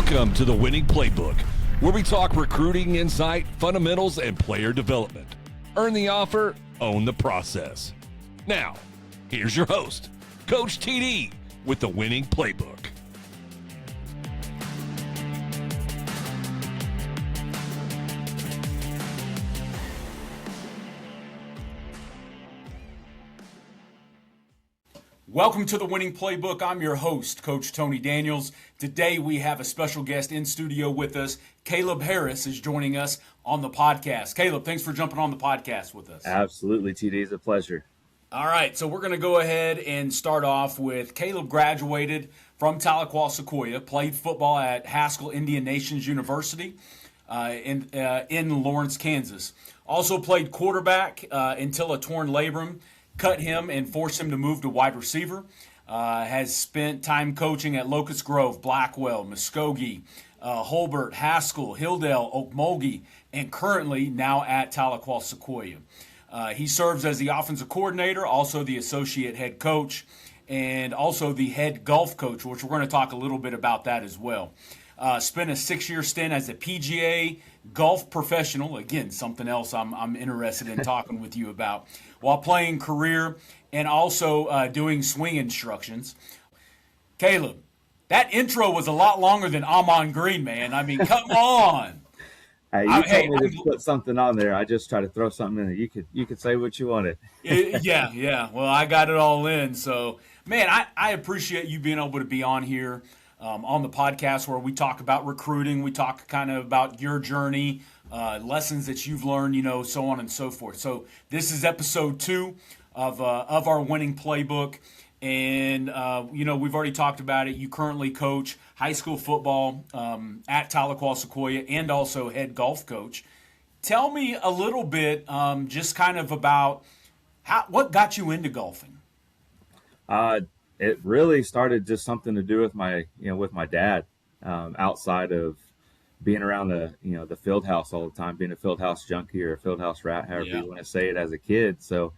Welcome to the Winning Playbook, where we talk recruiting insight, fundamentals, and player development. Earn the offer, own the process. Now, here's your host, Coach TD, with the Winning Playbook. Welcome to the Winning Playbook. I'm your host, Coach Tony Daniels. Today we have a special guest in studio with us. Caleb Harris is joining us on the podcast. Caleb, thanks for jumping on the podcast with us. Absolutely, TD. It's a pleasure. All right, so we're going to go ahead and start off with Caleb graduated from Tahlequah, Sequoia, played football at Haskell Indian Nations University in Lawrence, Kansas. Also played quarterback until a torn labrum cut him and forced him to move to wide receiver. Has spent time coaching at Locust Grove, Blackwell, Muskogee, Holbert, Haskell, Hilldale, Okmulgee, and currently now at Tahlequah, Sequoia. He serves as the offensive coordinator, also the associate head coach, and also the head golf coach, which we're going to talk a little bit about that as well. Spent a 6-year stint as a PGA golf professional, again, something else I'm interested in talking with you about, while playing career and also doing swing instructions. Caleb, that intro was a lot longer than I'm on green, man. I mean, come on. Hey, you told me to put something on there. I just tried to throw something in there. You could say what you wanted. Yeah. Well, I got it all in. So, man, I appreciate you being able to be on here on the podcast where we talk about recruiting. We talk kind of about your journey, lessons that you've learned, so on and so forth. So this is episode 2 of our Winning Playbook. And, we've already talked about it. You currently coach high school football at Tahlequah, Sequoia, and also head golf coach. Tell me a little bit just kind of about what got you into golfing. It really started just something to do with my dad, outside of being around the field house all the time, being a field house junkie or a field house rat, however you want to say it, as a kid. So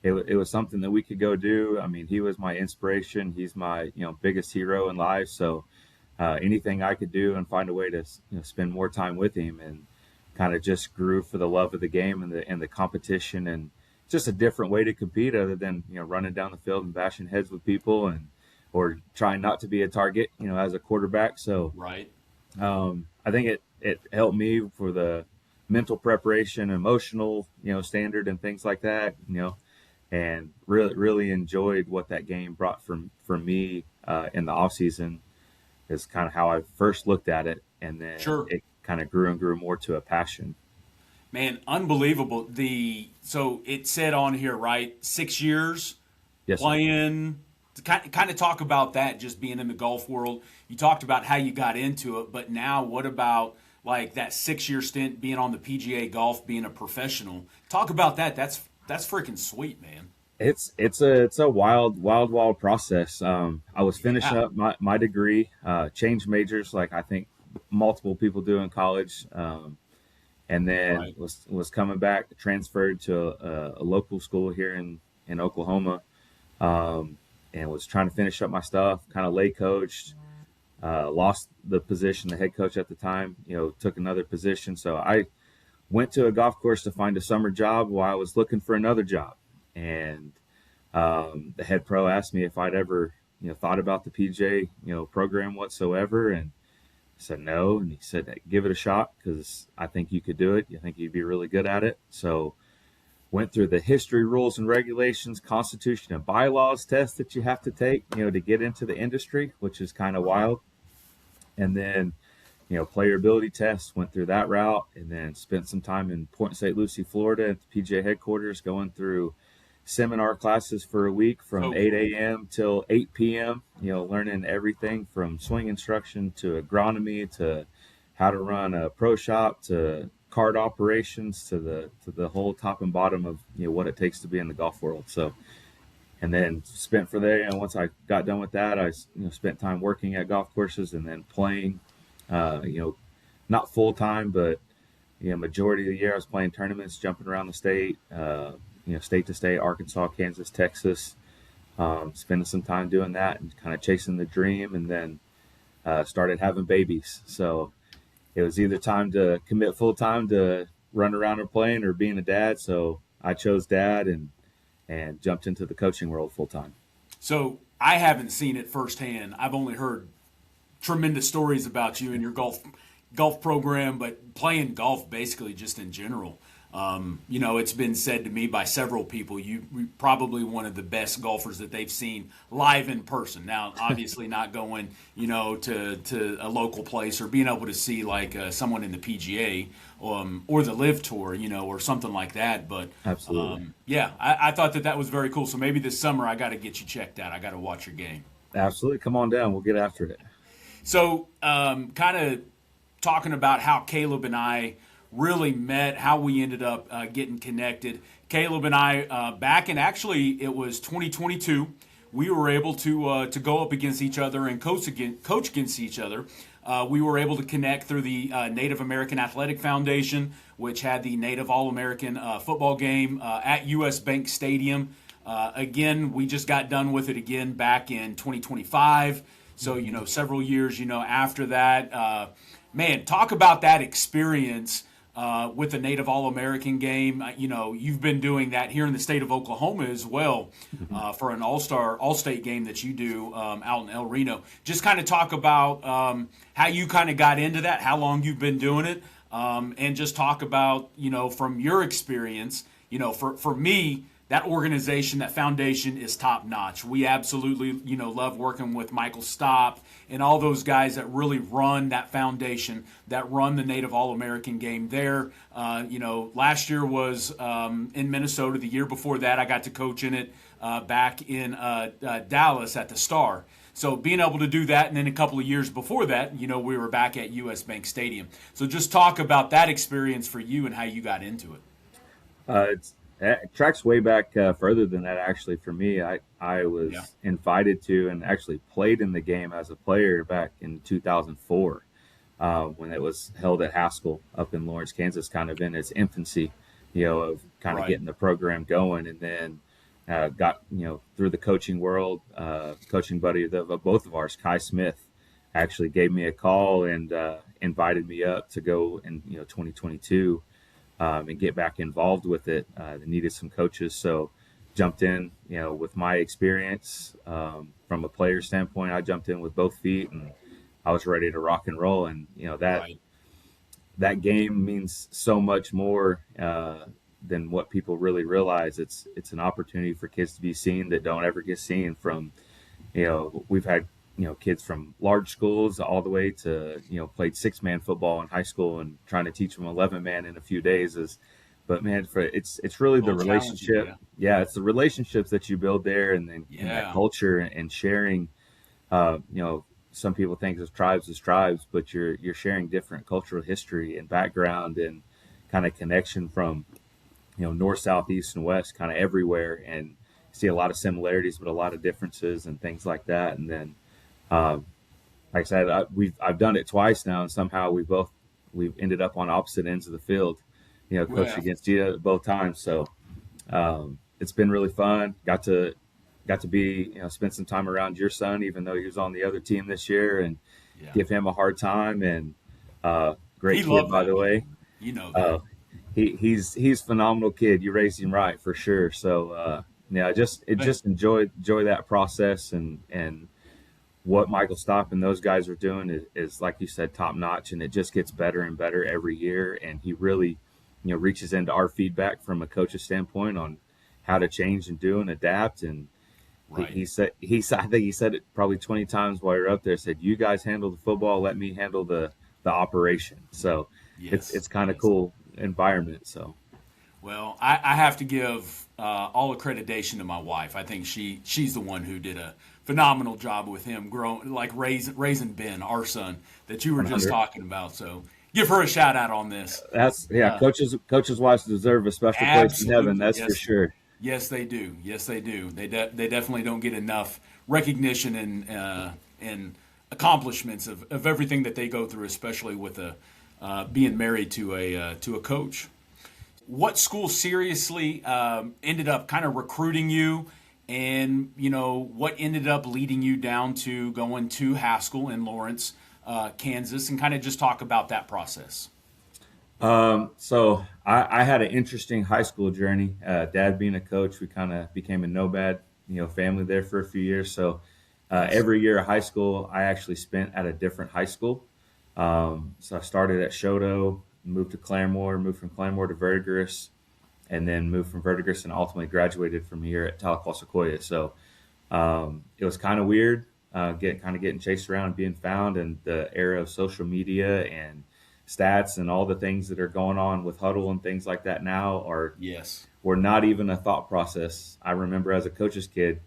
it was something that we could go do. I mean, he was my inspiration. He's my, biggest hero in life. So anything I could do and find a way to, spend more time with him, and kind of just grew for the love of the game and the competition, and just a different way to compete other than, running down the field and bashing heads with people or trying not to be a target, as a quarterback. So right. I think it helped me for the mental preparation, emotional, standard and things like that, and really enjoyed what that game brought for me in the off season. Is kind of how I first looked at it. And then It kind of grew and grew more to a passion. Man, unbelievable. So it said on here, right, 6 years playing. To kind of talk about that, just being in the golf world. You talked about how you got into it, but now what about like that 6-year stint being on the PGA golf, being a professional? Talk about that. That's freaking sweet, man. It's a wild process. I was finishing up my degree, changed majors like I think multiple people do in college. And then was coming back, transferred to a local school here in Oklahoma, and was trying to finish up my stuff, kind of lay coached, lost the position, the head coach at the time, took another position. So I went to a golf course to find a summer job while I was looking for another job. And the head pro asked me if I'd ever, thought about the PJ, program whatsoever. And I said no, and he said, give it a shot because I think you could do it. I think you'd be really good at it. So went through the history, rules and regulations, constitution and bylaws test that you have to take, to get into the industry, which is kind of wild. And then, player ability tests, went through that route, and then spent some time in Point St. Lucie, Florida at the PGA headquarters, going through seminar classes for a week from 8 a.m. till 8 p.m., learning everything from swing instruction to agronomy to how to run a pro shop to card operations to the whole top and bottom of, what it takes to be in the golf world. So, and then spent for there, and once I got done with that, I, spent time working at golf courses and then playing, not full time, but, majority of the year I was playing tournaments, jumping around the state, state to state, Arkansas, Kansas, Texas, spending some time doing that and kind of chasing the dream. And then started having babies. So it was either time to commit full time to run around or playing or being a dad. So I chose dad and jumped into the coaching world full time. So I haven't seen it firsthand. I've only heard tremendous stories about you and your golf program, but playing golf basically just in general. It's been said to me by several people, you're probably one of the best golfers that they've seen live in person. Now, obviously not going, to a local place or being able to see like someone in the PGA or the Live Tour, or something like that. But Absolutely. I thought that was very cool. So maybe this summer I got to get you checked out. I got to watch your game. Absolutely. Come on down. We'll get after it. So kind of talking about how Caleb and I really met, how we ended up getting connected. Caleb and I, back in actually it was 2022, we were able to go up against each other and coach against each other. We were able to connect through the Native American Athletic Foundation, which had the Native All-American football game at U.S. Bank Stadium. Again, we just got done with it again back in 2025. So, several years, after that, man, talk about that experience with the Native All-American game. You've been doing that here in the state of Oklahoma as well for an all-state game that you do out in El Reno. Just kind of talk about how you kind of got into that, how long you've been doing it, and just talk about, from your experience, for me, that organization, that foundation is top notch. We absolutely, love working with Michael Stopp and all those guys that really run that foundation, that run the Native All-American game there. Last year was in Minnesota. The year before that, I got to coach in it back in Dallas at the Star. So being able to do that, and then a couple of years before that, we were back at U.S. Bank Stadium. So just talk about that experience for you and how you got into it. It tracks way back further than that, actually, for me. I was invited to and actually played in the game as a player back in 2004 when it was held at Haskell up in Lawrence, Kansas, kind of in its infancy, of kind of getting the program going. And then got, through the coaching world, coaching buddy of both of ours, Kai Smith, actually gave me a call and invited me up to go in, 2022. And get back involved with it. They needed some coaches, so jumped in. With my experience from a player standpoint, I jumped in with both feet, and I was ready to rock and roll. And that game means so much more than what people really realize. It's an opportunity for kids to be seen that don't ever get seen. From we've had kids from large schools all the way to, played 6-man football in high school and trying to teach them 11-man in a few days but man, it's really the relationship. It's the relationships that you build there and then and that culture and sharing, some people think of tribes as tribes, but you're sharing different cultural history and background and kind of connection from, north, south, east, and west, kind of everywhere, and see a lot of similarities, but a lot of differences and things like that. And then, like I said, I've done it twice now, and somehow we've ended up on opposite ends of the field, coached against you both times. So it's been really fun. Got to be spend some time around your son, even though he was on the other team this year, and give him a hard time. And great kid, by the way. He's a phenomenal kid. You raised him right for sure. So just enjoy that process and what Michael Stopp and those guys are doing is like you said, top notch, and it just gets better and better every year. And he really, reaches into our feedback from a coach's standpoint on how to change and do and adapt. And he said, I think he said it probably 20 times while you're up there, said, you guys handle the football, let me handle the operation. So it's kind of cool environment. So. Well, I have to give all accreditation to my wife. I think she's the one who did a phenomenal job with him raising Ben, our son, that you were 100. just talking about. So give her a shout out on this. That's coaches' wives deserve a special place in heaven. That's for sure. Yes, they do. Yes, they do. They definitely don't get enough recognition and accomplishments of everything that they go through, especially with being married to a coach. What school seriously ended up kind of recruiting you and what ended up leading you down to going to Haskell in Lawrence, Kansas, and kind of just talk about that process. So I had an interesting high school journey. Dad being a coach, we kind of became a nomad, family there for a few years. So every year of high school, I actually spent at a different high school. So I started at Shoto, moved to Claremore, moved from Claremore to Verdigris, and then moved from Verdigris and ultimately graduated from here at Tahlequah Sequoia. So it was kind of weird, getting chased around and being found in the era of social media and stats and all the things that are going on with huddle and things like that now were not even a thought process. I remember as a coach's kid,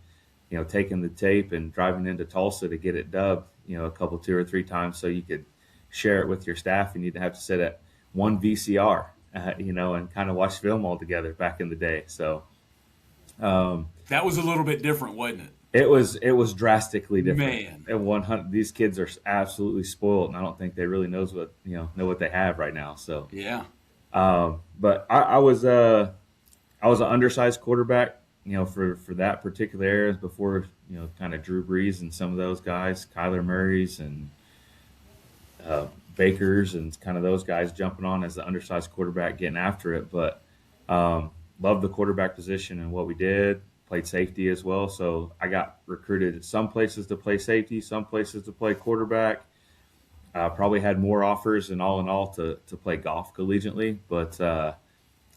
taking the tape and driving into Tulsa to get it dubbed, a couple, 2 or 3 times so you could share it with your staff, and you'd have to sit at one VCR, and kind of watch film all together back in the day. So that was a little bit different, wasn't it? It was drastically different. Man, at 100, these kids are absolutely spoiled, and I don't think they really know what they have right now. So yeah. But I was an undersized quarterback, for that particular era before kind of Drew Brees and some of those guys, Kyler Murray's and Baker's and kind of those guys jumping on as the undersized quarterback, getting after it. But loved the quarterback position and what we did. Played safety as well, so I got recruited some places to play safety, some places to play quarterback. Probably had more offers in all to play golf collegiately, but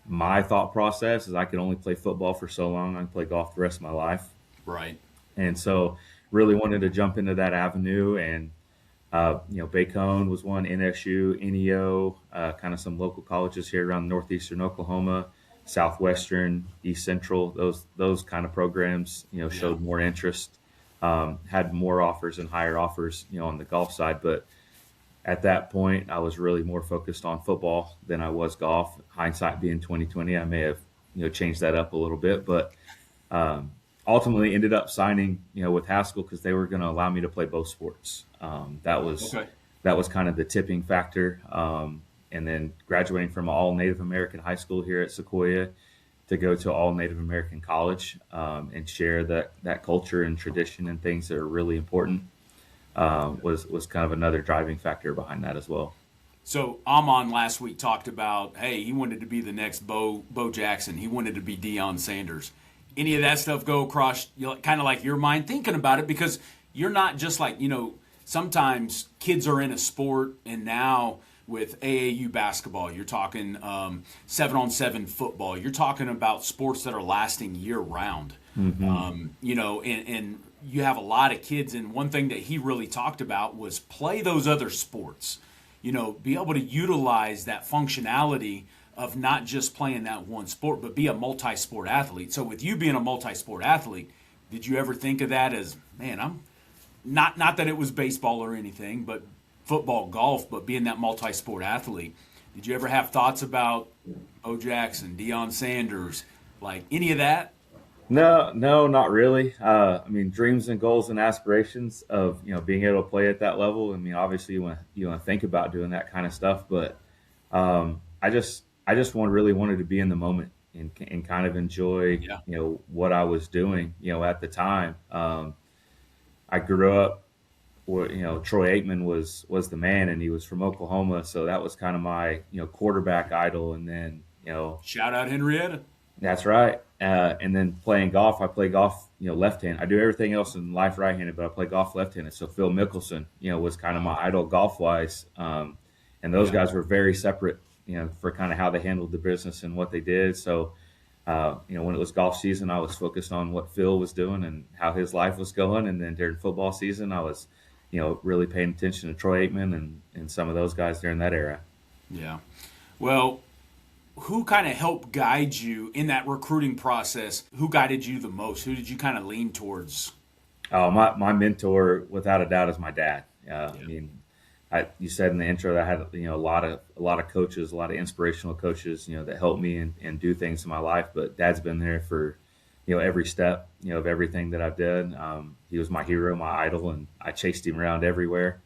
my thought process is I could only play football for so long. I can play golf the rest of my life. Right. And so really wanted to jump into that avenue, and Bacone was one, NSU, NEO, kind of some local colleges here around northeastern Oklahoma. Southwestern, East Central, those kind of programs, showed more interest, had more offers and higher offers, on the golf side. But at that point, I was really more focused on football than I was golf. Hindsight being 2020, I may have, changed that up a little bit, but ultimately ended up signing, with Haskell because they were going to allow me to play both sports. That was kind of the tipping factor. And then graduating from an all Native American high school here at Sequoia to go to all Native American college, and share that culture and tradition and things that are really important, was kind of another driving factor behind that as well. So Amon last week talked about, hey, he wanted to be the next Bo Jackson. He wanted to be Deion Sanders. Any of that stuff go across kind of like your mind thinking about it? Because you're not just like, sometimes kids are in a sport, and now with AAU basketball, you're talking 7-on-7 football. You're talking about sports that are lasting year-round. Mm-hmm. And you have a lot of kids, and one thing that he really talked about was play those other sports. Be able to utilize that functionality of not just playing that one sport, but be a multi-sport athlete. So with you being a multi-sport athlete, did you ever think of that as, man, I'm not that it was baseball or anything, but football, golf, but being that multi-sport athlete, did you ever have thoughts about Bo Jackson, Deion Sanders, like any of that? No, not really. Dreams and goals and aspirations of, being able to play at that level. Obviously you want to think about doing that kind of stuff, but I just really wanted to be in the moment and kind of enjoy, what I was doing, at the time. I grew up, Troy Aikman was the man, and he was from Oklahoma, so that was kind of my quarterback idol. And then shout out Henrietta. That's right. And then playing golf, I play golf left-handed. I do everything else in life right-handed, but I play golf left-handed. So Phil Mickelson was kind of my idol golf-wise, and those guys were very separate for kind of how they handled the business and what they did. So when it was golf season, I was focused on what Phil was doing and how his life was going, and then during football season, I was really paying attention to Troy Aikman and some of those guys during that era. Yeah. Well, who kind of helped guide you in that recruiting process? Who guided you the most? Who did you kind of lean towards? Oh, my mentor, without a doubt, is my dad. You said in the intro that I had a lot of coaches, a lot of inspirational coaches, that helped me and do things in my life. But Dad's been there for every step, of everything that I've done. He was my hero, my idol, and I chased him around everywhere.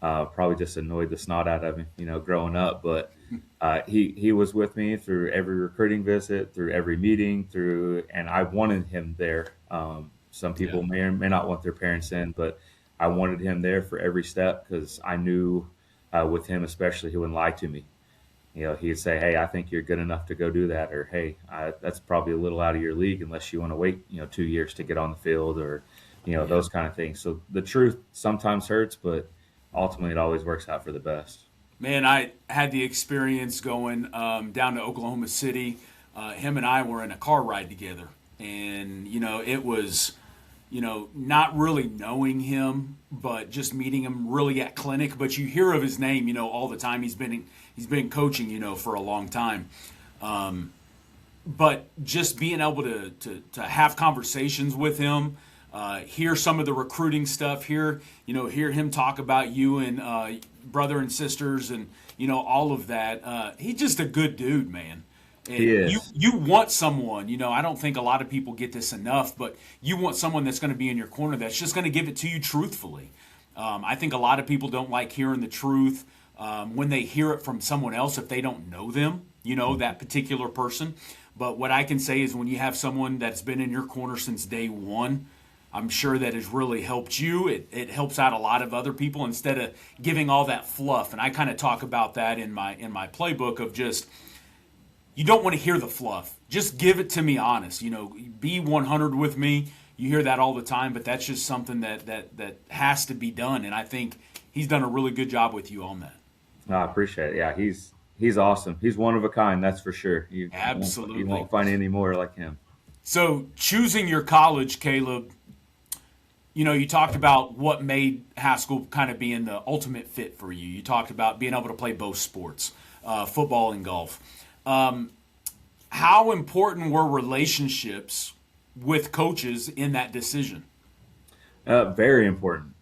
Probably just annoyed the snot out of me, growing up. But he was with me through every recruiting visit, through every meeting, and I wanted him there. Some Yeah. people may or may not want their parents in, but I wanted him there for every step because I knew with him especially he wouldn't lie to me. He'd say, "Hey, I think you're good enough to go do that," or "Hey, that's probably a little out of your league unless you want to wait, 2 years to get on the field," or Yeah. those kind of things. So the truth sometimes hurts, but ultimately it always works out for the best. Man, I had the experience going down to Oklahoma City. Him and I were in a car ride together, and it was, not really knowing him, but just meeting him really at clinic. But you hear of his name, all the time. He's been coaching, for a long time. But just being able to have conversations with him, hear some of the recruiting stuff, hear him talk about you and brother and sisters, and all of that. He's just a good dude, man. He And you is. you want someone, I don't think a lot of people get this enough, but you want someone that's going to be in your corner that's just going to give it to you truthfully. I think a lot of people don't like hearing the truth when they hear it from someone else if they don't know them, that particular person. But what I can say is when you have someone that's been in your corner since day one, I'm sure that has really helped you. It helps out a lot of other people instead of giving all that fluff. And I kind of talk about that in my playbook of just you don't want to hear the fluff. Just give it to me honest. Be 100 with me. You hear that all the time, but that's just something that has to be done. And I think he's done a really good job with you on that. No, I appreciate it. Yeah, he's awesome. He's one of a kind, that's for sure. You Absolutely. won't find any more like him. So choosing your college, Caleb, you talked about what made Haskell kind of being the ultimate fit for you. You talked about being able to play both sports, football and golf. How important were relationships with coaches in that decision? Very important.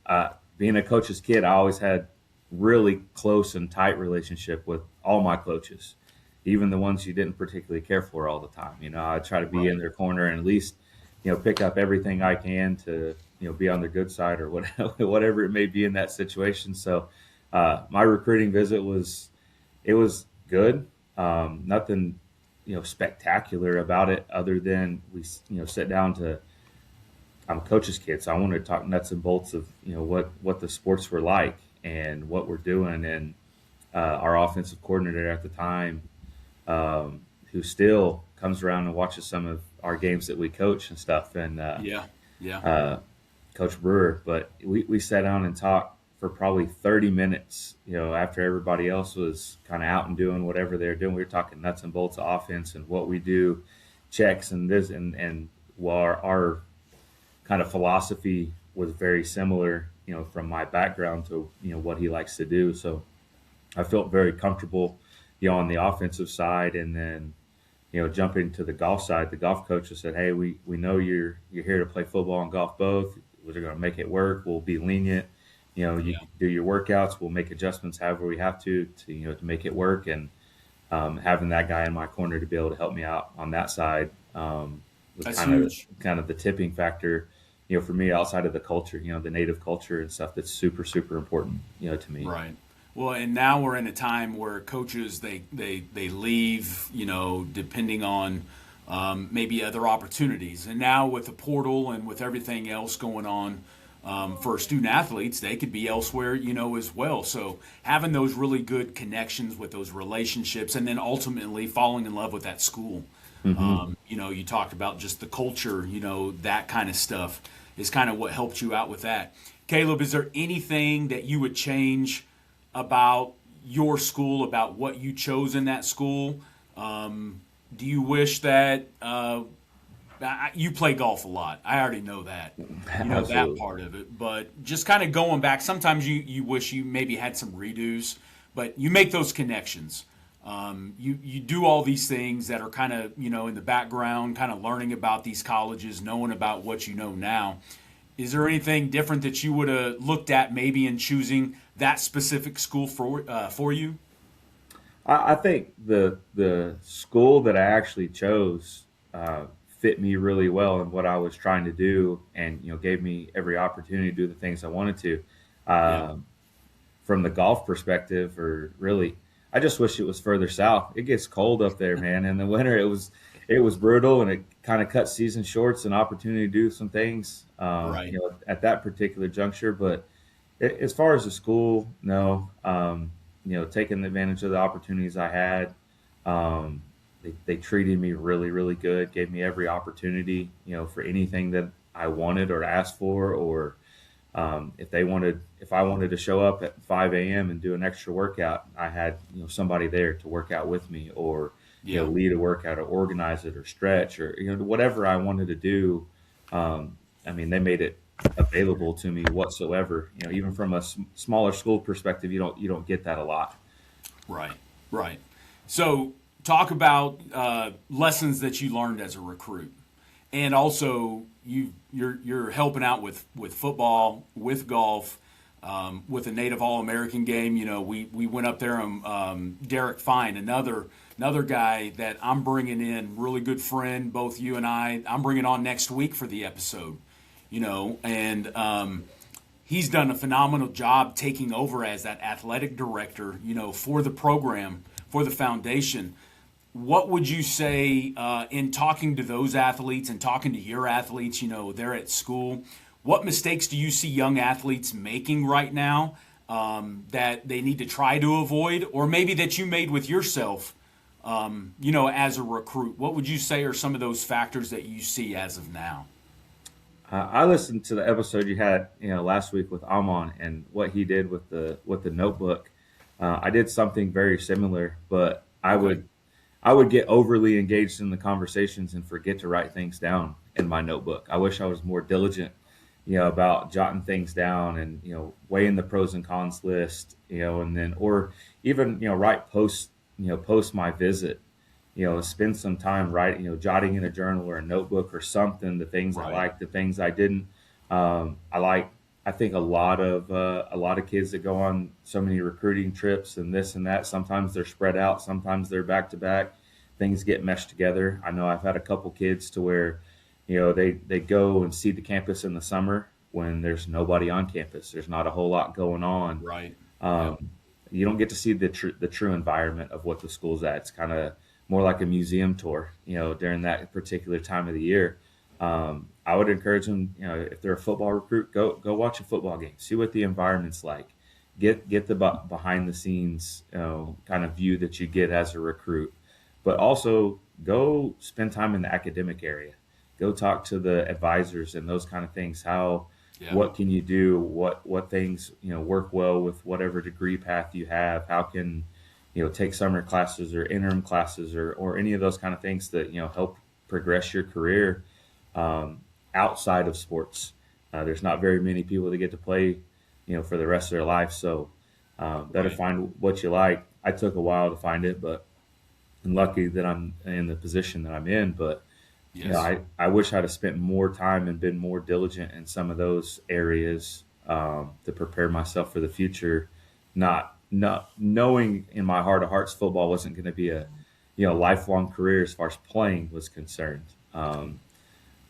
Being a coach's kid, I always had really close and tight relationship with all my coaches, even the ones you didn't particularly care for all the time. I try to be in Right. their corner and at least, pick up everything I can to, be on the good side or whatever, whatever it may be in that situation. So, my recruiting visit it was good. Nothing, spectacular about it other than we, sit down to I'm a coach's kid, so I wanted to talk nuts and bolts of what the sports were like and what we're doing. And our offensive coordinator at the time, who still comes around and watches some of our games that we coach and stuff, and Yeah. Yeah. Coach Brewer. But we sat down and talked for probably 30 minutes. After everybody else was kind of out and doing whatever they're doing, we were talking nuts and bolts of offense and what we do, checks and this and while our kind of philosophy was very similar, from my background to, what he likes to do. So I felt very comfortable, on the offensive side. And then, jumping to the golf side, the golf coach has said, "Hey, we know you're here to play football and golf both. We're going to make it work. We'll be lenient. You Yeah. do your workouts. We'll make adjustments however we have to make it work." And having that guy in my corner to be able to help me out on that side was That's kind of huge. kind of the tipping factor, for me outside of the culture, the native culture and stuff that's super super important, to me. Right. Well, and now we're in a time where coaches they leave, depending on maybe other opportunities. And now with the portal and with everything else going on for student athletes, they could be elsewhere, as well. So having those really good connections with those relationships, and then ultimately falling in love with that school. Hmm. You talked about just the culture, that kind of stuff is kind of what helped you out with that. Caleb, is there anything that you would change about your school, about what you chose in that school? Do you wish that you play golf a lot? I already know that. You know that Absolutely. part of it. But just kind of going back, sometimes you wish you maybe had some redos, but you make those connections. You do all these things that are kind of, in the background, kind of learning about these colleges, knowing about what you know now. Is there anything different that you would have looked at maybe in choosing that specific school for you? I think the school that I actually chose fit me really well in what I was trying to do, and gave me every opportunity to do the things I wanted to. Yeah. Um, from the golf perspective, or really, I just wish it was further south. It gets cold up there, man. In the winter, it was brutal, and it kind of cut season shorts and opportunity to do some things, Right. at that particular juncture. But as far as the school, no, taking advantage of the opportunities I had. Um, they treated me really, really good, gave me every opportunity, for anything that I wanted or asked for, or if I wanted to show up at 5 a.m. and do an extra workout, I had, somebody there to work out with me, or, Yeah. lead a workout or organize it or stretch, or, whatever I wanted to do. They made it available to me whatsoever. Even from a smaller school perspective, you don't get that a lot. Right. Right. So talk about lessons that you learned as a recruit, and also you're helping out with football, with golf, with a Native All-American game. We went up there and Derek Fine, another guy that I'm bringing in, really good friend, both you and I'm bringing on next week for the episode. And he's done a phenomenal job taking over as that athletic director, for the program, for the foundation. What would you say in talking to those athletes and talking to your athletes, they're at school? What mistakes do you see young athletes making right now that they need to try to avoid, or maybe that you made with yourself, as a recruit? What would you say are some of those factors that you see as of now? I listened to the episode you had, last week with Amon and what he did with the notebook. I did something very similar, but Okay. I would get overly engaged in the conversations and forget to write things down in my notebook. I wish I was more diligent, about jotting things down and, weighing the pros and cons list, and then, or even, write post my visit, spend some time writing, jotting in a journal or a notebook or something, the things I Right. liked, the things I didn't. I think a lot of kids that go on so many recruiting trips and this and that, sometimes they're spread out, sometimes they're back to back. Things get meshed together. I know I've had a couple kids to where, they go and see the campus in the summer when there's nobody on campus. There's not a whole lot going on. Right. Yeah. Um, you don't get to see the true environment of what the school's at. It's kind of more like a museum tour, during that particular time of the year. I would encourage them, if they're a football recruit, go watch a football game, see what the environment's like, get the behind the scenes, kind of view that you get as a recruit, but also go spend time in the academic area, go talk to the advisors and those kind of things. Yeah. What can you do? What things work well with whatever degree path you have? How can take summer classes or interim classes or any of those kind of things that help progress your career, outside of sports. There's not very many people that get to play, for the rest of their life. So better Right. find what you like. I took a while to find it, but I'm lucky that I'm in the position that I'm in. But Yes. I wish I'd have spent more time and been more diligent in some of those areas, to prepare myself for the future. Not knowing in my heart of hearts football wasn't going to be a lifelong career as far as playing was concerned.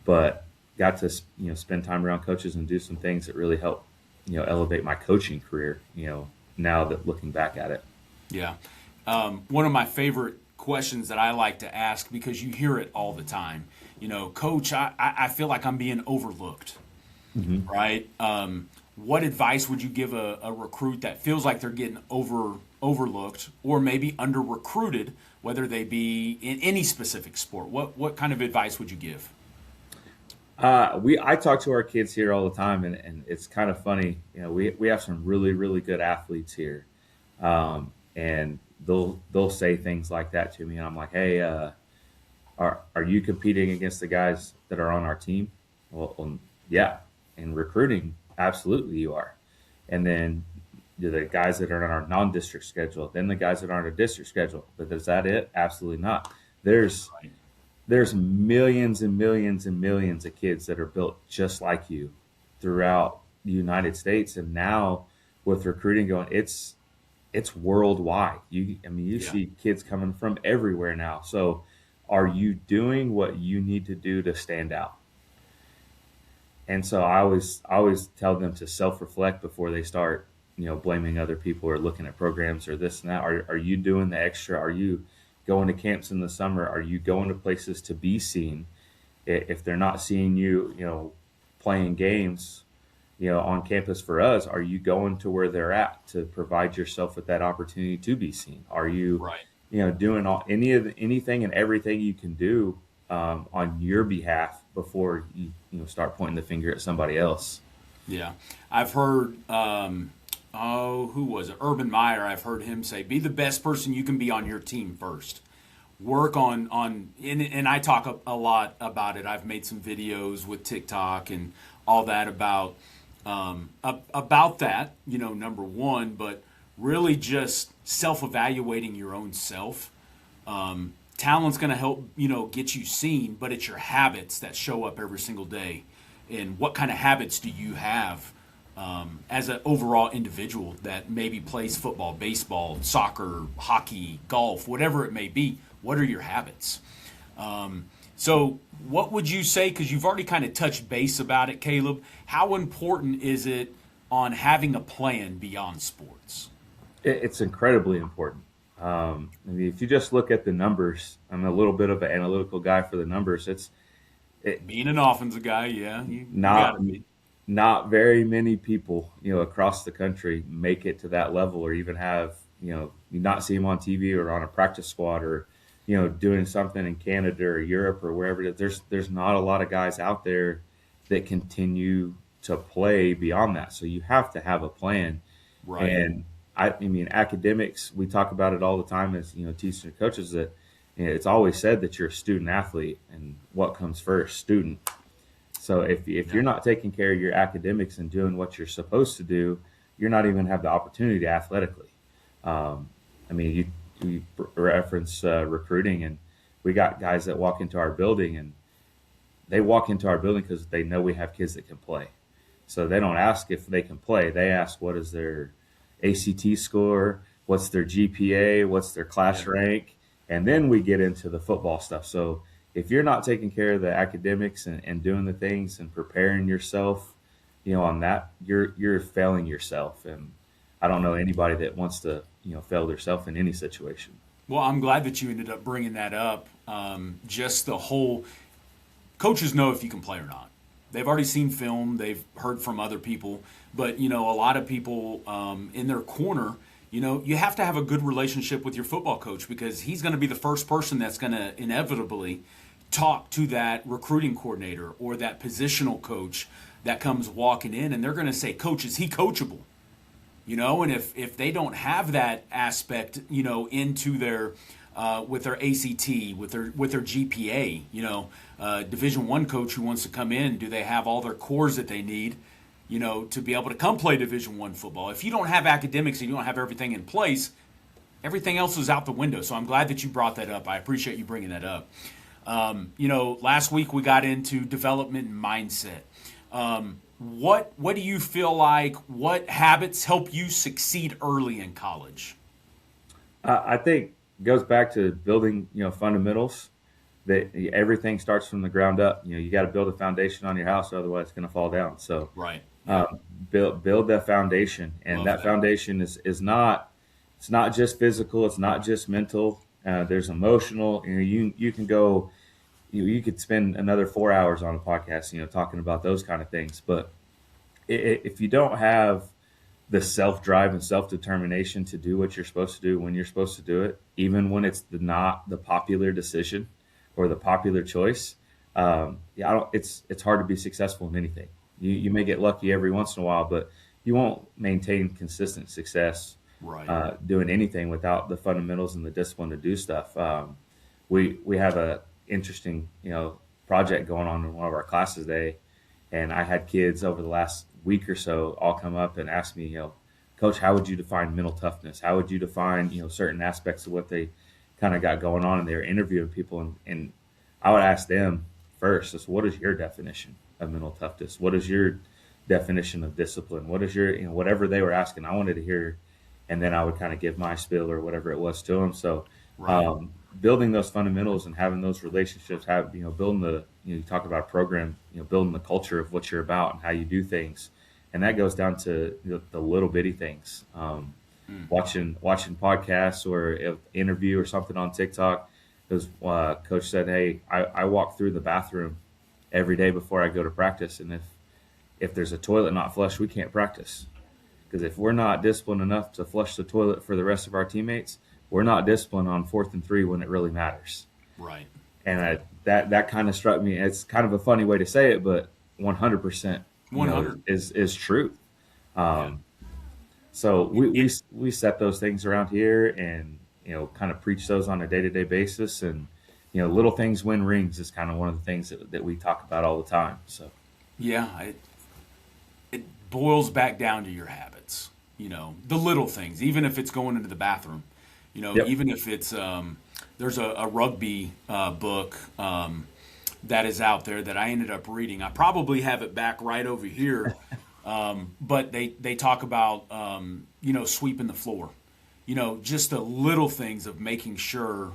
But got to spend time around coaches and do some things that really help elevate my coaching career. Now that looking back at it. Yeah. One of my favorite questions that I like to ask, because you hear it all the time, Coach, I feel like I'm being overlooked, Hmm. right? What advice would you give a recruit that feels like they're getting overlooked or maybe under recruited, whether they be in any specific sport? What kind of advice would you give? I talk to our kids here all the time, and it's kind of funny. We have some really really good athletes here, and they'll say things like that to me, and I'm like, hey, are you competing against the guys that are on our team? Well, yeah. In recruiting, absolutely you are. And then the guys that are on our non-district schedule, then the guys that aren't a district schedule. But is that it? Absolutely not. There's Right. there's millions and millions and millions of kids that are built just like you throughout the United States, and now with recruiting going, it's worldwide. You Yeah. see kids coming from everywhere now. So, are you doing what you need to do to stand out? And so I always tell them to self reflect before they start, blaming other people or looking at programs or this and that. Are you doing the extra? Are you going to camps in the summer? Are you going to places to be seen? If they're not seeing you, playing games, on campus for us, are you going to where they're at to provide yourself with that opportunity to be seen? Are you, Right. Doing anything and everything you can do on your behalf before you start pointing the finger at somebody else? Yeah. I've heard, who was it? Urban Meyer. I've heard him say, be the best person you can be on your team first. Work on and I talk a lot about it. I've made some videos with TikTok and all that about that, number one, but really just self-evaluating your own self. Talent's going to help, get you seen, but it's your habits that show up every single day. And what kind of habits do you have as an overall individual that maybe plays football, baseball, soccer, hockey, golf, whatever it may be? What are your habits? So what would you say, because you've already kind of touched base about it, Caleb, how important is it on having a plan beyond sports? It's incredibly important. If you just look at the numbers, I'm a little bit of an analytical guy for the numbers. Being an offensive guy, yeah. Not very many people, across the country make it to that level or even have, you not see them on TV or on a practice squad or, doing something in Canada or Europe or wherever it is. There's not a lot of guys out there that continue to play beyond that. So you have to have a plan. Right. And I mean, academics, we talk about it all the time as, teachers and coaches that it's always said that you're a student athlete and what comes first, student. So if you're not taking care of your academics and doing what you're supposed to do, you're not even going to have the opportunity to athletically. You reference recruiting, and we got guys that walk into our building, and they walk into our building because they know we have kids that can play. So they don't ask if they can play. They ask what is their ACT score, what's their GPA, what's their class rank, and then we get into the football stuff. So if you're not taking care of the academics and doing the things and preparing yourself, on that, you're failing yourself. And I don't know anybody that wants to, fail themselves in any situation. Well, I'm glad that you ended up bringing that up. Just the whole coaches know if you can play or not. They've already seen film. They've heard from other people. But, a lot of people in their corner, you have to have a good relationship with your football coach because he's going to be the first person that's going to inevitably talk to that recruiting coordinator or that positional coach that comes walking in, and they're going to say, Coach, is he coachable? And if they don't have that aspect, into their with their ACT, with their GPA, Division I coach who wants to come in, do they have all their cores that they need, to be able to come play Division I football? If you don't have academics and you don't have everything in place, everything else is out the window. So I'm glad that you brought that up. I appreciate you bringing that up. Last week we got into development and mindset. What do you feel like? What habits help you succeed early in college? I think it goes back to building, fundamentals. That everything starts from the ground up. You got to build a foundation on your house, otherwise it's going to fall down. So right, build that foundation, and that foundation is not. It's not just physical. It's not just mental. There's emotional. You can go. You could spend another 4 hours on a podcast, talking about those kind of things. But if you don't have the self-drive and self-determination to do what you're supposed to do when you're supposed to do it, even when it's not the popular decision or the popular choice, it's hard to be successful in anything. You may get lucky every once in a while, but you won't maintain consistent success doing anything without the fundamentals and the discipline to do stuff. We have a interesting, project going on in one of our classes today. And I had kids over the last week or so all come up and ask me, Coach, how would you define mental toughness? How would you define, certain aspects of what they kind of got going on? And they were interviewing people. And I would ask them first, what is your definition of mental toughness? What is your definition of discipline? What is your, whatever they were asking, I wanted to hear. And then I would kind of give my spiel or whatever it was to them. So, building those fundamentals and having those relationships, building the, you talk about a program, building the culture of what you're about and how you do things. And that goes down to the little bitty things. Watching podcasts or an interview or something on TikTok. Because coach said, "Hey, I walk through the bathroom every day before I go to practice, and if there's a toilet not flushed, we can't practice. Because if we're not disciplined enough to flush the toilet for the rest of our teammates, we're not disciplined on 4th and 3 when it really matters." Right. And that kind of struck me. It's kind of a funny way to say it, but 100%, 100 is truth. So we set those things around here, and kind of preach those on a day-to-day basis. And little things win rings is kind of one of the things that we talk about all the time. So yeah, it boils back down to your habits. The little things, even if it's going into the bathroom. Yep. Even if it's there's a rugby book that is out there that I ended up reading. I probably have it back right over here, but they talk about sweeping the floor. Just the little things of making sure.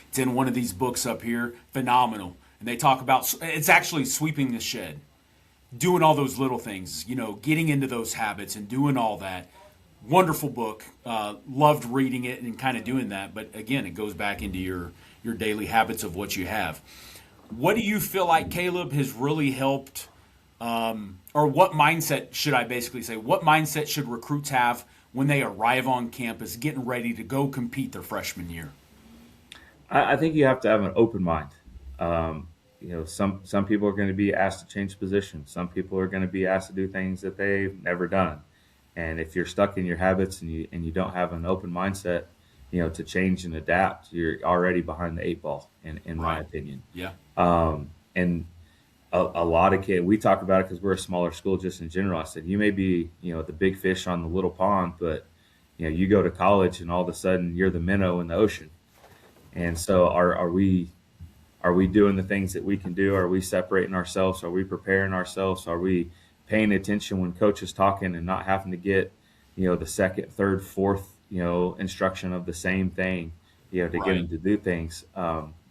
It's in one of these books up here, phenomenal, and they talk about it's actually sweeping the shed, doing all those little things. Getting into those habits and doing all that. Wonderful book. Loved reading it and kind of doing that. But again, it goes back into your daily habits of what you have. What do you feel like, Caleb, has really helped, or what mindset should I basically say? What mindset should recruits have when they arrive on campus getting ready to go compete their freshman year? I think you have to have an open mind. Some people are going to be asked to change positions. Some people are going to be asked to do things that they've never done. And if you're stuck in your habits and you don't have an open mindset, to change and adapt, you're already behind the 8 ball, in my opinion. Yeah. And a lot of kids, we talk about it because we're a smaller school just in general. I said, you may be, the big fish on the little pond, but, you go to college and all of a sudden you're the minnow in the ocean. And so are we doing the things that we can do? Are we separating ourselves? Are we preparing ourselves? Are we paying attention when coach is talking and not having to get, the second, third, fourth, instruction of the same thing, to get him to do things?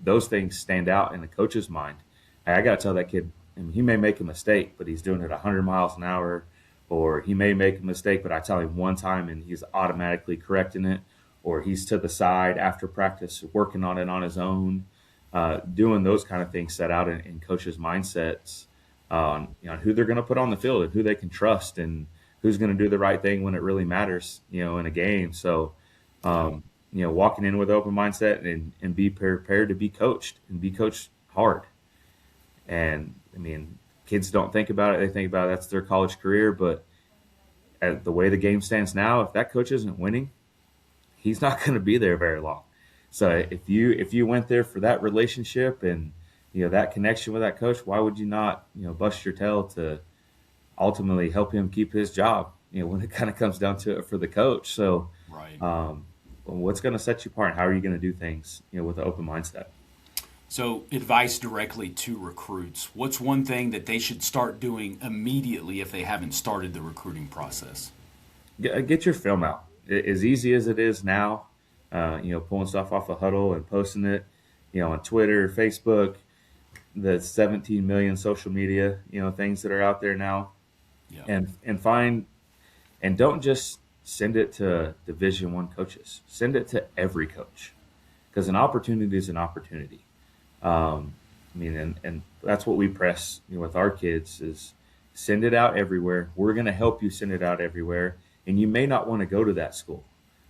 Those things stand out in the coach's mind. I got to tell that kid, he may make a mistake, but he's doing it 100 miles an hour, or he may make a mistake, but I tell him one time and he's automatically correcting it, or he's to the side after practice working on it on his own. Doing those kind of things set out in coaches' mindsets on who they're going to put on the field and who they can trust and who's going to do the right thing when it really matters, in a game. So, walking in with an open mindset and be prepared to be coached and be coached hard. And kids don't think about it. They think about that's their college career, but at the way the game stands now, if that coach isn't winning, he's not going to be there very long. So if you went there for that relationship and that connection with that coach, why would you not bust your tail to ultimately help him keep his job? When it kind of comes down to it for the coach. So, what's going to set you apart? How are you going to do things with an open mindset? So, advice directly to recruits. What's one thing that they should start doing immediately if they haven't started the recruiting process? Get your film out. As easy as it is now. Pulling stuff off a huddle and posting it, on Twitter, Facebook, the 17 million social media, things that are out there now. Yeah. And don't just send it to Division I coaches. Send it to every coach, because an opportunity is an opportunity. And that's what we press with our kids is send it out everywhere. We're going to help you send it out everywhere. And you may not want to go to that school.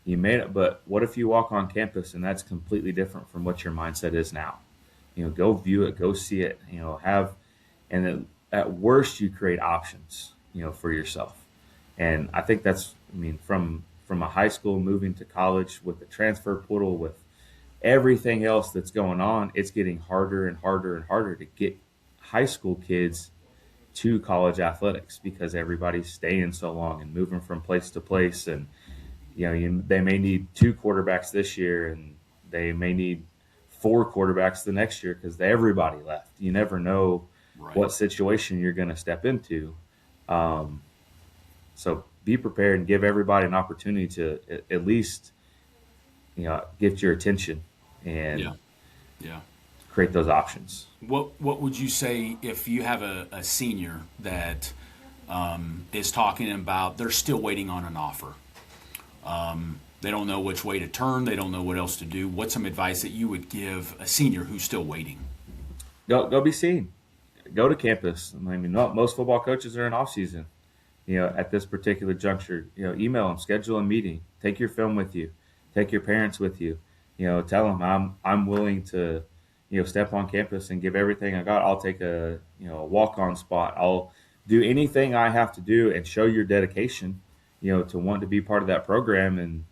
You may not, but what if you walk on campus and that's completely different from what your mindset is now? Go view it, go see it, and then at worst you create options, for yourself. And I think that's, from a high school moving to college with the transfer portal, with everything else that's going on, it's getting harder and harder and harder to get high school kids to college athletics because everybody's staying so long and moving from place to place. And they may need 2 quarterbacks this year, and they may need 4 quarterbacks the next year because everybody left. You never know what situation you're going to step into. So be prepared and give everybody an opportunity to at least, get your attention and create those options. What would you say if you have a senior that is talking about they're still waiting on an offer. They don't know which way to turn. They don't know what else to do. What's some advice that you would give a senior who's still waiting? Go be seen. Go to campus. I mean, most football coaches are in off season. At this particular juncture, email them, schedule a meeting, take your film with you, take your parents with you. Tell them I'm willing to, step on campus and give everything I got. I'll take a walk on spot. I'll do anything I have to do and show your dedication, to want to be part of that program.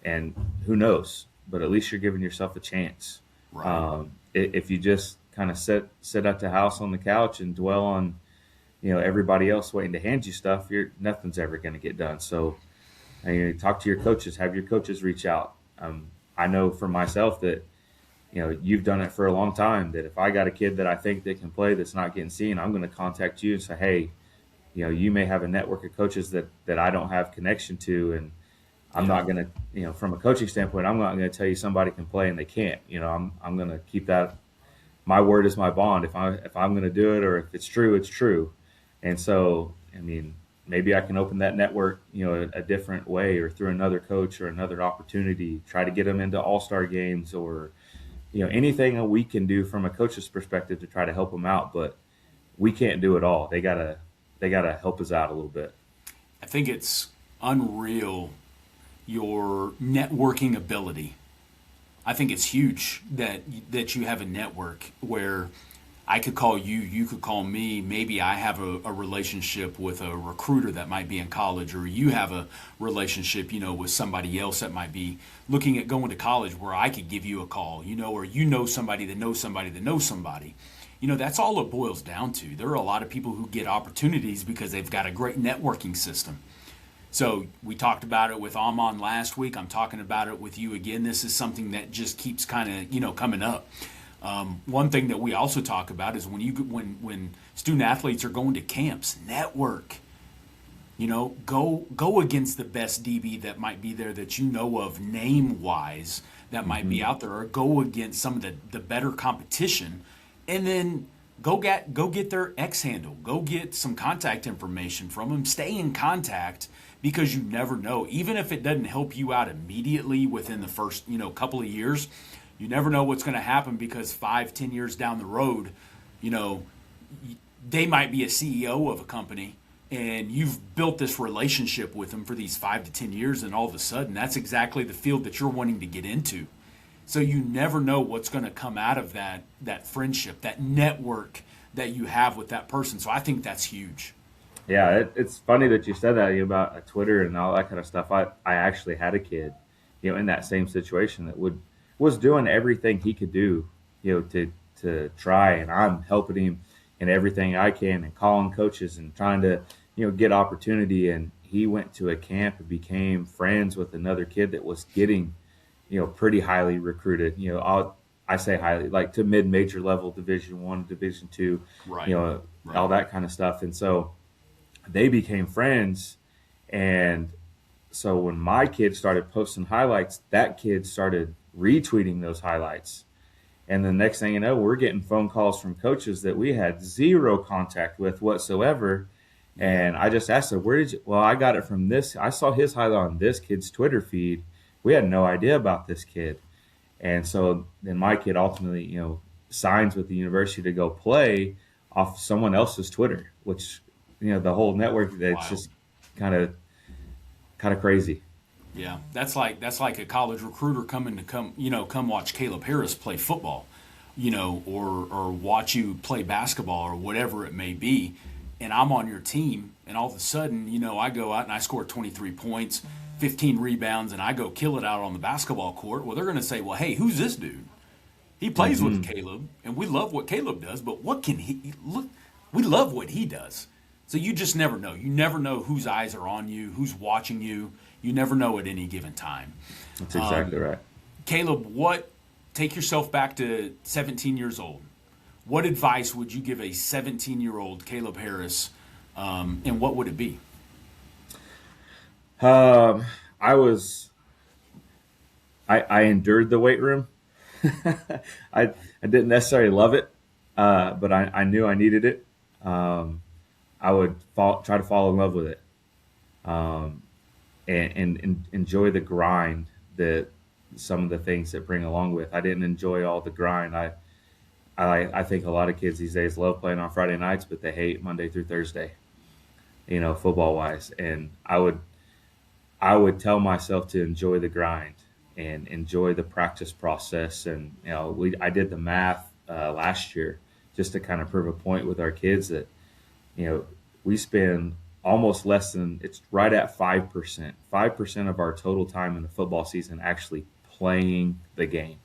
And who knows, but at least you're giving yourself a chance. Right. If you just kind of sit at the house on the couch and dwell on, everybody else waiting to hand you stuff, nothing's ever going to get done. So, talk to your coaches, have your coaches reach out. I know for myself that, you've done it for a long time, that if I got a kid that I think that can play that's not getting seen, I'm going to contact you and say, hey, you may have a network of coaches that I don't have connection to, and I'm not going to, from a coaching standpoint, I'm not going to tell you somebody can play and they can't. I'm going to keep that. My word is my bond. If I'm going to do it, or if it's true, it's true. And so, maybe I can open that network, a different way, or through another coach or another opportunity, try to get them into all-star games, or, anything that we can do from a coach's perspective to try to help them out. But we can't do it all. They gotta help us out a little bit. I think it's unreal, your networking ability. I think it's huge that you have a network where I could call you, you could call me. Maybe I have a relationship with a recruiter that might be in college, or you have a relationship, with somebody else that might be looking at going to college, where I could give you a call, or somebody that knows somebody that knows somebody. That's all it boils down to. There are a lot of people who get opportunities because they've got a great networking system. So we talked about it with Amon last week. I'm talking about it with you again. This is something that just keeps kind of, coming up. One thing that we also talk about is when student athletes are going to camps, network. Go against the best DB that might be there that you know of name wise that might be out there, or go against some of the better competition, and then go get their X handle. Go get some contact information from them. Stay in contact, because you never know. Even if it doesn't help you out immediately within the first couple of years, you never know what's going to happen, because 5-10 years down the road, they might be a CEO of a company, and you've built this relationship with them for these 5 to 10 years, and all of a sudden that's exactly the field that you're wanting to get into. So you never know what's going to come out of that friendship, that network that you have with that person. So I think that's huge. Yeah, it's funny that you said that about Twitter and all that kind of stuff. I actually had a kid, in that same situation that was doing everything he could do, to try, and I'm helping him in everything I can, and calling coaches and trying to, get opportunity. And he went to a camp and became friends with another kid that was getting, pretty highly recruited. I say highly, like to mid-major level, Division I, Division II, right. All that kind of stuff. And so they became friends. And so when my kid started posting highlights, that kid started retweeting those highlights. And the next thing you know, we're getting phone calls from coaches that we had zero contact with whatsoever. And I just asked them, I got it from this. I saw his highlight on this kid's Twitter feed. We had no idea about this kid. And so then my kid ultimately, signs with the university to go play off someone else's Twitter, which, the whole network, that's just kind of crazy. Yeah, that's like a college recruiter come watch Caleb Harris play football, or watch you play basketball or whatever it may be, and I'm on your team, and all of a sudden, I go out and I score 23 points, 15 rebounds, and I go kill it out on the basketball court. Well, they're going to say, well, hey, who's this dude? He plays with Caleb, and we love what Caleb does, but what can he look? We love what he does. So you just never know. You never know whose eyes are on you, who's watching you. You never know at any given time. That's exactly right. Caleb, take yourself back to 17 years old. What advice would you give a 17-year-old Caleb Harris, and what would it be? I endured the weight room. I didn't necessarily love it, but I knew I needed it. I would try to fall in love with it, um, and enjoy the grind that some of the things that bring along with. I didn't enjoy all the grind. I think a lot of kids these days love playing on Friday nights, but they hate Monday through Thursday, football wise. And I would tell myself to enjoy the grind and enjoy the practice process. And I did the math last year just to kind of prove a point with our kids that we spend almost less than, it's right at 5%. 5% of our total time in the football season actually playing the game.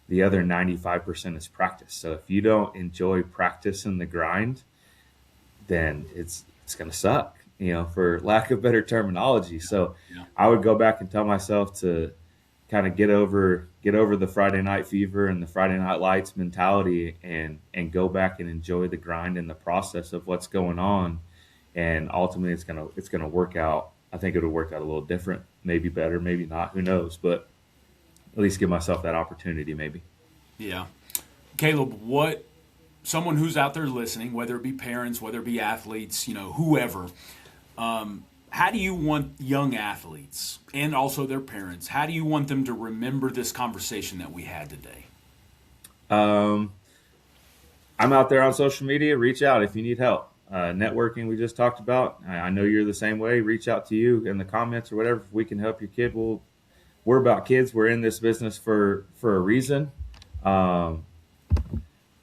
The other 95% is practice. So if you don't enjoy practice and the grind, then it's going to suck, for lack of better terminology. So I would go back and tell myself to kind of get over the Friday night fever and the Friday night lights mentality, and go back and enjoy the grind and the process of what's going on. And ultimately it's going to work out. I think it'll work out a little different, maybe better, maybe not, who knows, but at least give myself that opportunity maybe. Yeah. Caleb, someone who's out there listening, whether it be parents, whether it be athletes, whoever, how do you want young athletes and also their parents, how do you want them to remember this conversation that we had today? I'm out there on social media. Reach out if you need help. Networking, we just talked about. I know you're the same way. Reach out to you in the comments or whatever. If we can help your kid, we're about kids. We're in this business for a reason.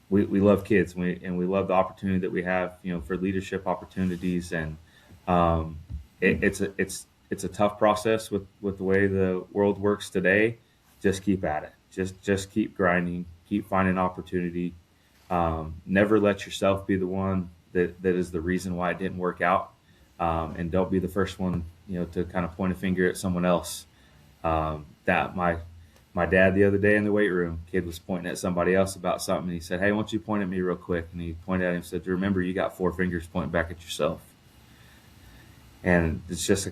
We love kids, and we love the opportunity that we have, for leadership opportunities. And it's a tough process with the way the world works today. Just keep at it. Just keep grinding. Keep finding opportunity. Never let yourself be the one that is the reason why it didn't work out. And don't be the first one, to kind of point a finger at someone else. That my dad the other day in the weight room, kid was pointing at somebody else about something. And he said, "Hey, why don't you point at me real quick?" And he pointed at him and said, "Remember, you got 4 fingers pointing back at yourself." And it's just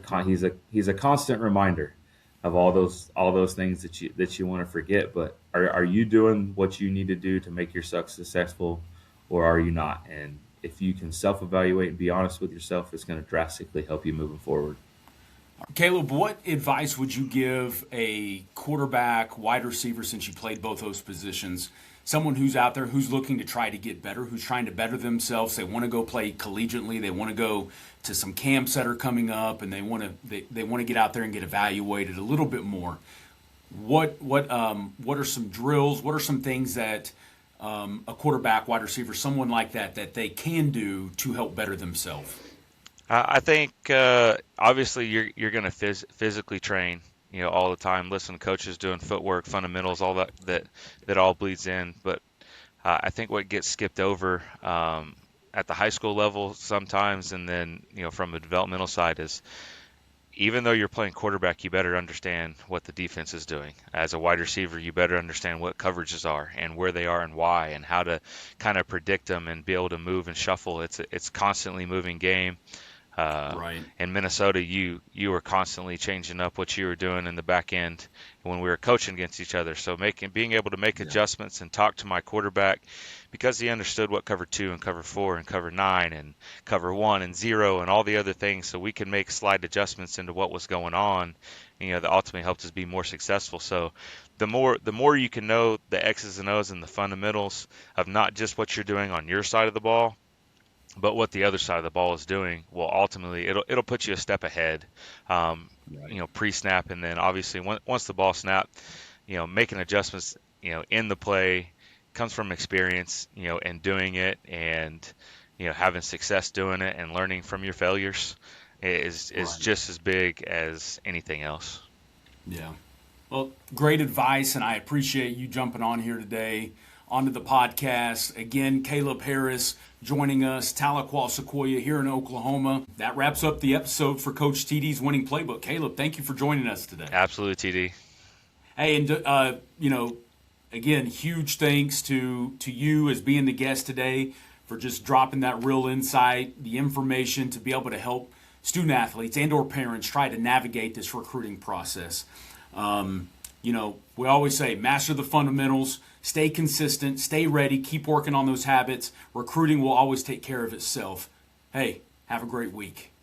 he's a constant reminder of all those things that you want to forget. But are you doing what you need to do to make yourself successful, or are you not? And if you can self-evaluate and be honest with yourself, it's going to drastically help you moving forward. Caleb, what advice would you give a quarterback, wide receiver, since you played both those positions, someone who's out there who's looking to try to get better, who's trying to better themselves? They want to go play collegiately. They want to go to some camps that are coming up, and they want to get out there and get evaluated a little bit more. What are some drills? What are some things that a quarterback, wide receiver, someone like that they can do to help better themselves? I think obviously you're going to physically train, all the time. Listen to coaches doing footwork, fundamentals, all that all bleeds in. But I think what gets skipped over at the high school level sometimes, and then from a developmental side, is even though you're playing quarterback, you better understand what the defense is doing. As a wide receiver, you better understand what coverages are and where they are and why, and how to kind of predict them and be able to move and shuffle. It's constantly moving game. Right. In Minnesota, you were constantly changing up what you were doing in the back end when we were coaching against each other. So being able to make adjustments and talk to my quarterback, because he understood what cover 2 and cover 4 and cover 9 and cover 1 and 0 and all the other things, so we can make slight adjustments into what was going on. That ultimately helped us be more successful. So the more you can know the X's and O's and the fundamentals of not just what you're doing on your side of the ball, but what the other side of the ball is doing, will ultimately it'll put you a step ahead, pre-snap, and then obviously once the ball snapped, making adjustments, in the play comes from experience, and doing it, and having success doing it, and learning from your failures is just as big as anything else. Yeah. Well, great advice, and I appreciate you jumping on here today onto the podcast. Again, Caleb Harris joining us, Tahlequah Sequoia here in Oklahoma. That wraps up the episode for Coach TD's Winning Playbook. Caleb, thank you for joining us today. Absolutely, TD. Hey, and again, huge thanks to you as being the guest today for just dropping that real insight, the information to be able to help student athletes and or parents try to navigate this recruiting process. We always say master the fundamentals, stay consistent, stay ready, keep working on those habits. Recruiting will always take care of itself. Hey, have a great week.